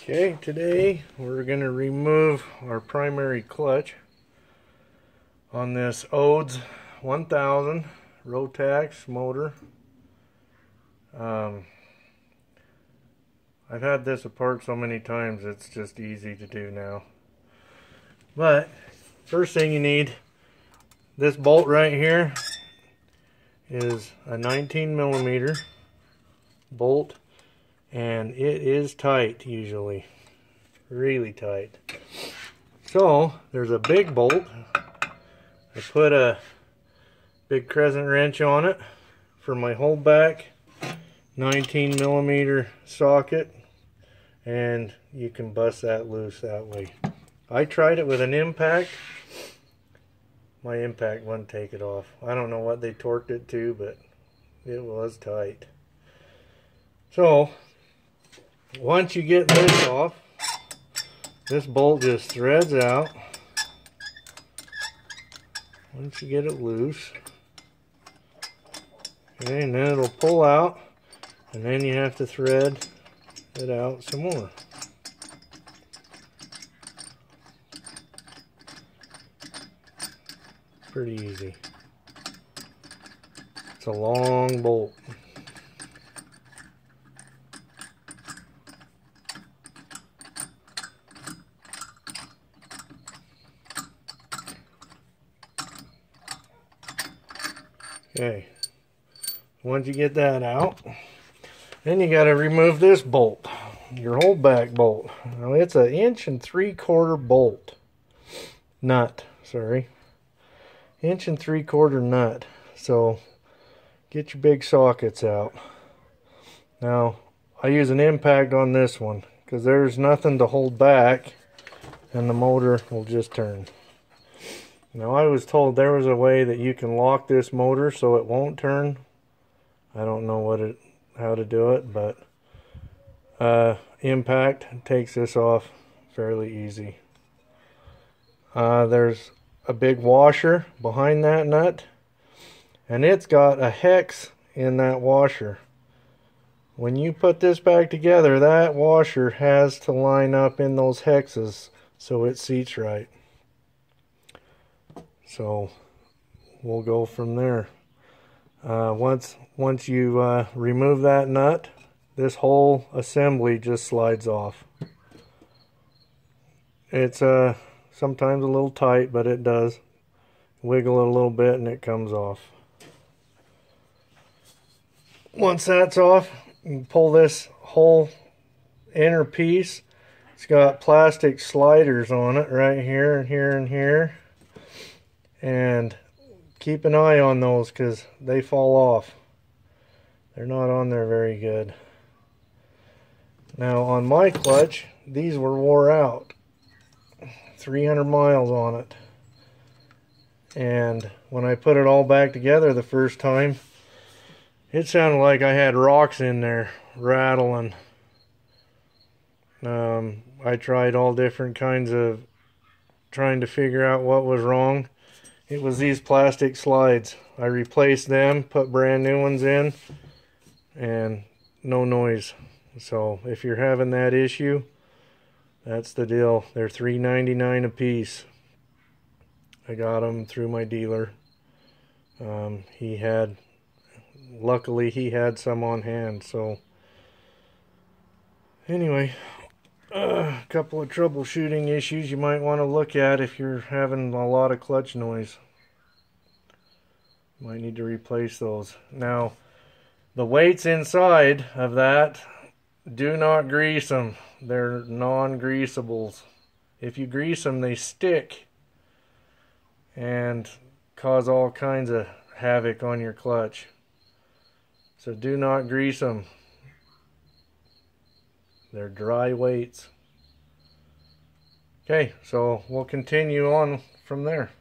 Okay, today we're going to remove our primary clutch on this Odes 1000 Rotax motor. I've had this apart so many times it's just easy to do now. But first thing you need, this bolt right here is a 19mm bolt. And it is tight usually, really tight. So there's a big bolt. I put a big crescent wrench on it for my holdback 19mm socket, and you can bust that loose that way. I tried it with an impact. My impact wouldn't take it off. I don't know what they torqued it to, but it was tight. So once you get this off, this bolt just threads out. Once you get it loose, okay, and then it'll pull out, and then you have to thread it out some more. Pretty easy. It's a long bolt. Okay, once you get that out, then you got to remove this bolt, your holdback bolt. Now it's an 1 3/4 bolt, nut, sorry, 1 3/4 nut. So get your big sockets out. Now I use an impact on this one because there's nothing to hold back and the motor will just turn. Now I was told there was a way that you can lock this motor so it won't turn. I don't know how to do it, but impact takes this off fairly easy. There's a big washer behind that nut, and it's got a hex in that washer. When you put this back together, that washer has to line up in those hexes so it seats right. So we'll go from there. Once you remove that nut, this whole assembly just slides off. It's sometimes a little tight, but it does. Wiggle it a little bit and it comes off. Once that's off, you can pull this whole inner piece. It's got plastic sliders on it right here and here and here. And keep an eye on those because they fall off. They're not on there very good. Now on my clutch, these were wore out. 300 miles on it. And when I put it all back together the first time, it sounded like I had rocks in there rattling. I tried all different kinds of trying to figure out what was wrong. It was these plastic slides. I replaced them, put brand new ones in, and no noise. So if you're having that issue, that's the deal. They're $3.99 a piece. I got them through my dealer. Luckily he had some on hand. So anyway, a couple of troubleshooting issues you might want to look at if you're having a lot of clutch noise. Might need to replace those. Now, the weights inside of that, do not grease them. They're non-greasables. If you grease them, they stick and cause all kinds of havoc on your clutch. So do not grease them. They're dry weights. Okay, so we'll continue on from there.